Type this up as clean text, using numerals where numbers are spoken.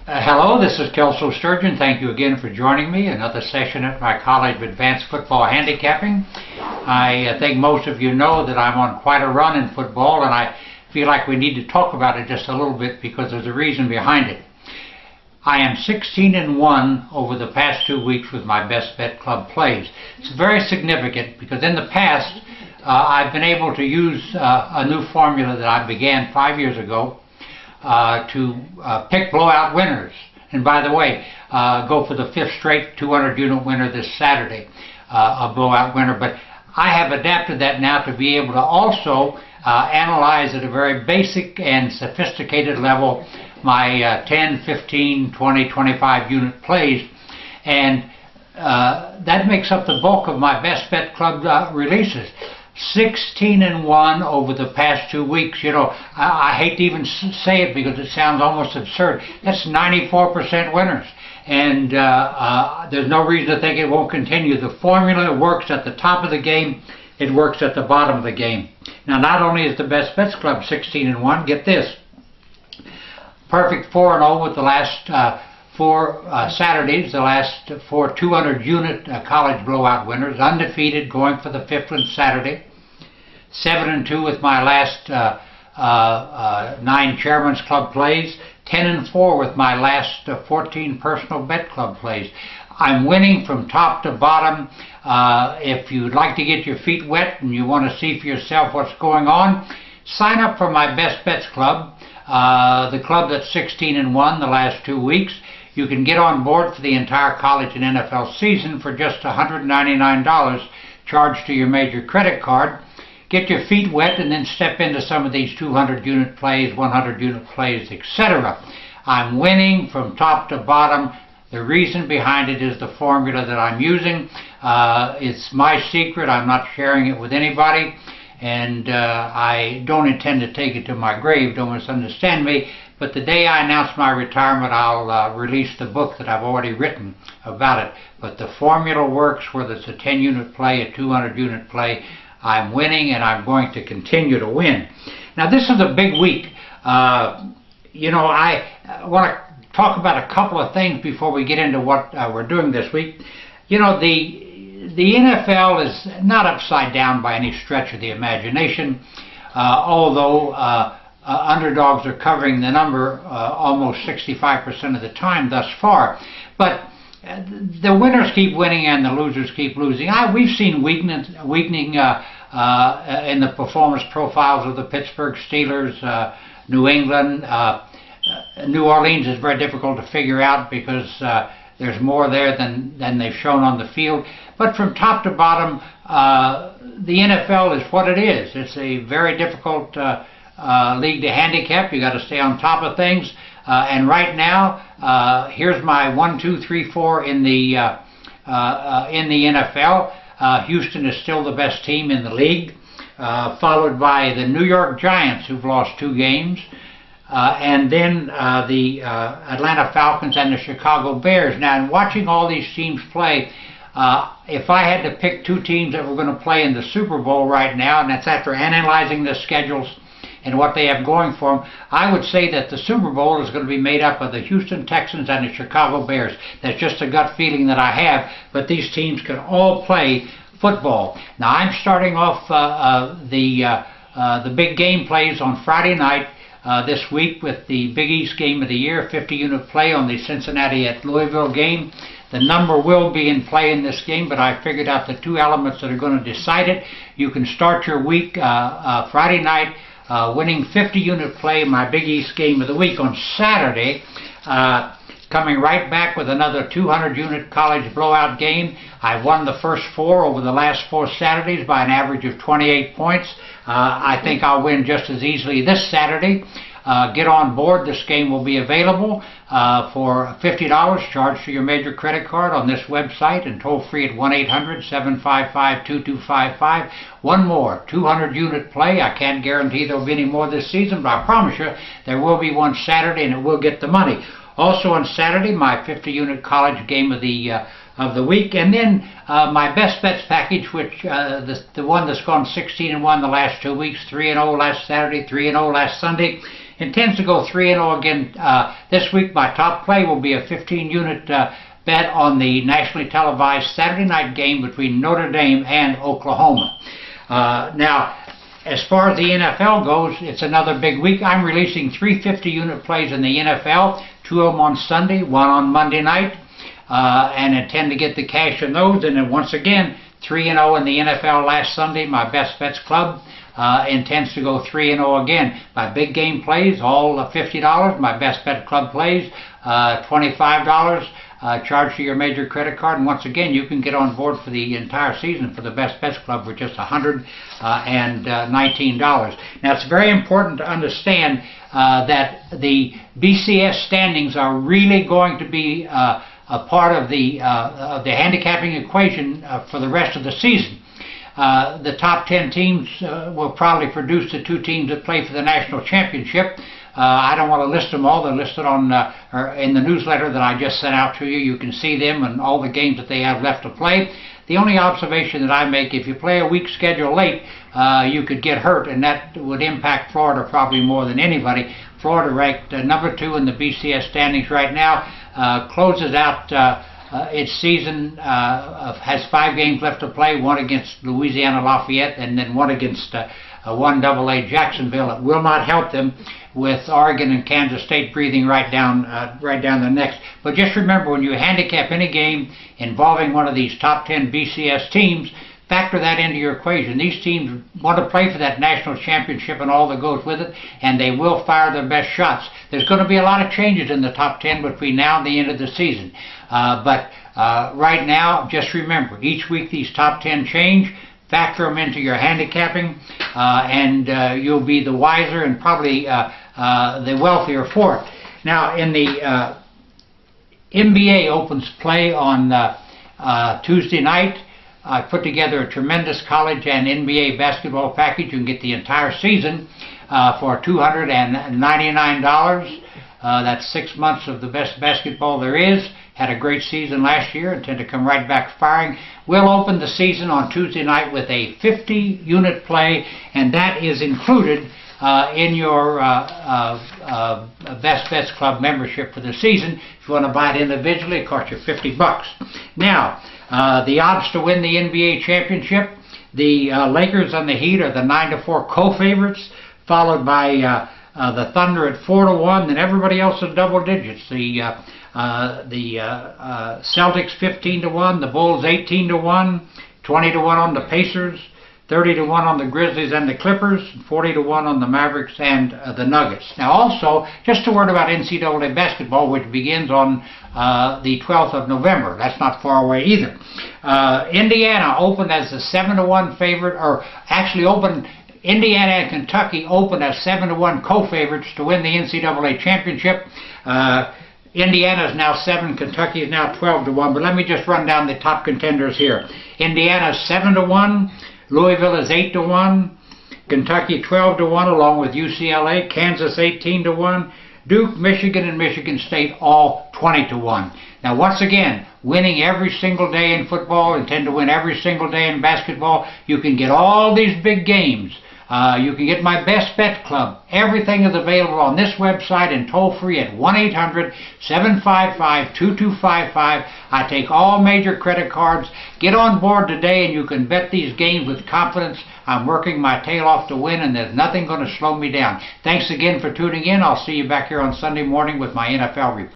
Hello, this is Kelso Sturgeon. Thank you again for joining me. Another session at my College of Advanced Football Handicapping. I think most of you know that I'm on quite a run in football, and I feel like we need to talk about it just a little bit because there's a reason behind it. I am 16-1 over the past 2 weeks with my Best Bet Club plays. It's very significant because in the past I've been able to use a new formula that I began 5 years ago to pick blowout winners. And by the way, go for the 5th straight 200-unit winner this Saturday, a blowout winner. But I have adapted that now to be able to also analyze at a very basic and sophisticated level my 10, 15, 20, 25-unit plays. And that makes up the bulk of my Best Bet Club releases. 16-1 over the past 2 weeks. You know, I hate to even say it because it sounds almost absurd. That's 94% winners. And there's no reason to think it won't continue. The formula works at the top of the game. It works at the bottom of the game. Now, not only is the Best Bets Club 16-1, get this. Perfect 4-0 with the last 4 Saturdays, the last 4 200-unit college blowout winners, undefeated going for the 5th one Saturday, 7-2 with my last 9 Chairman's Club plays, 10-4 with my last 14 Personal Bet Club plays. I'm winning from top to bottom. If you'd like to get your feet wet and you want to see for yourself what's going on, sign up for my Best Bets Club, the club that's 16-1 the last 2 weeks. You can get on board for the entire college and NFL season for just $199 charged to your major credit card. Get your feet wet and then step into some of these 200-unit plays, 100-unit plays, etc. I'm winning from top to bottom. The reason behind it is the formula that I'm using. It's my secret. I'm not sharing it with anybody. And I don't intend to take it to my grave. Don't misunderstand me. But the day I announce my retirement, I'll release the book that I've already written about it. But the formula works, whether it's a 10-unit play, a 200-unit play. I'm winning, and I'm going to continue to win. Now, this is a big week. You know, I want to talk about a couple of things before we get into what we're doing this week. You know, the NFL is not upside down by any stretch of the imagination, although underdogs are covering the number almost 65% of the time thus far. But the winners keep winning and the losers keep losing. We've seen weakening in the performance profiles of the Pittsburgh Steelers, New England. New Orleans is very difficult to figure out because there's more there than they've shown on the field. But from top to bottom, the NFL is what it is. It's a very difficult league to handicap. You got to stay on top of things. And right now, here's my 1, 2, 3, 4 in the NFL. Houston is still the best team in the league, followed by the New York Giants, who've lost 2 games. And then the Atlanta Falcons and the Chicago Bears. Now, in watching all these teams play, if I had to pick 2 teams that were going to play in the Super Bowl right now, and that's after analyzing the schedules and what they have going for them, I would say that the Super Bowl is going to be made up of the Houston Texans and the Chicago Bears. That's just a gut feeling that I have, but these teams can all play football. Now, I'm starting off the big game plays on Friday night this week with the Big East game of the year, 50-unit play on the Cincinnati at Louisville game. The number will be in play in this game, but I figured out the 2 elements that are going to decide it. You can start your week Friday night winning 50-unit play, my Big East game of the week. On Saturday, coming right back with another 200-unit college blowout game. I've won the first 4 over the last 4 Saturdays by an average of 28 points. I think I'll win just as easily this Saturday. Get on board. This game will be available for $50 charged to your major credit card on this website and toll free at 1-800-755-2255. One more 200-unit play. I can't guarantee there will be any more this season, but I promise you there will be one Saturday and it will get the money. Also on Saturday, my 50-unit college game of the week, and then my best bets package, which the one that's gone 16-1 the last 2 weeks, 3-0 last Saturday, 3-0 last Sunday. Intends to go 3-0 again this week. My top play will be a 15-unit bet on the nationally televised Saturday night game between Notre Dame and Oklahoma. Now, as far as the NFL goes, it's another big week. I'm releasing 3 50-unit plays in the NFL, 2 of them on Sunday, 1 on Monday night, and intend to get the cash in those. And then once again, 3-0 in the NFL last Sunday. My Best Bets Club intends to go 3-0 again. My big game plays, all $50. My Best Bet Club plays, $25. Charged to your major credit card, and once again you can get on board for the entire season for the Best Bets Club for just $119. Now it's very important to understand that the BCS standings are really going to be a part of the handicapping equation for the rest of the season. The top 10 teams will probably produce the 2 teams that play for the national championship. I don't want to list them all. They're listed on or in the newsletter that I just sent out to you. You can see them and all the games that they have left to play. The only observation that I make, if you play a week schedule late, you could get hurt, and that would impact Florida probably more than anybody. Florida ranked number 2 in the BCS standings right now, closes out its season, has 5 games left to play, 1 against Louisiana Lafayette and then 1 against 1AA Jacksonville. It will not help them with Oregon and Kansas State breathing right down the necks. But just remember, when you handicap any game involving one of these top 10 BCS teams, factor that into your equation. These teams want to play for that national championship and all that goes with it, and they will fire their best shots. There's going to be a lot of changes in the top 10 between now and the end of the season. But right now, just remember, each week these top 10 change. Factor them into your handicapping, and you'll be the wiser and probably the wealthier for it. Now, in the NBA opens play on Tuesday night. I put together a tremendous college and NBA basketball package. You can get the entire season for $299. That's 6 months of the best basketball there is. Had a great season last year. Intend to come right back firing. We'll open the season on Tuesday night with a 50-unit play, and that is included in your Best Bets Club membership for the season. If you want to buy it individually, it costs you $50. Now, the odds to win the NBA championship, the Lakers and the Heat are the 9-4 co-favorites, followed by the Thunder at 4-1, and everybody else is double digits. The Celtics 15-1, the Bulls 18-1, 20-1 on the Pacers, 30-1 on the Grizzlies and the Clippers, 40-1 on the Mavericks and the Nuggets. Now also, just a word about NCAA basketball, which begins on the 12th of November. That's not far away either. Indiana opened as a 7-1 favorite, or actually opened. Indiana and Kentucky opened as 7-1 co-favorites to win the NCAA championship. Indiana is now 7, Kentucky is now 12-1. But let me just run down the top contenders here. Indiana is 7-1, Louisville is 8-1, Kentucky 12-1 along with UCLA, Kansas 18-1, Duke, Michigan, and Michigan State all 20-1. Now once again, winning every single day in football, intend to win every single day in basketball. You can get all these big games. You can get my Best Bet Club. Everything is available on this website and toll free at 1-800-755-2255. I take all major credit cards. Get on board today and you can bet these games with confidence. I'm working my tail off to win, and there's nothing going to slow me down. Thanks again for tuning in. I'll see you back here on Sunday morning with my NFL report.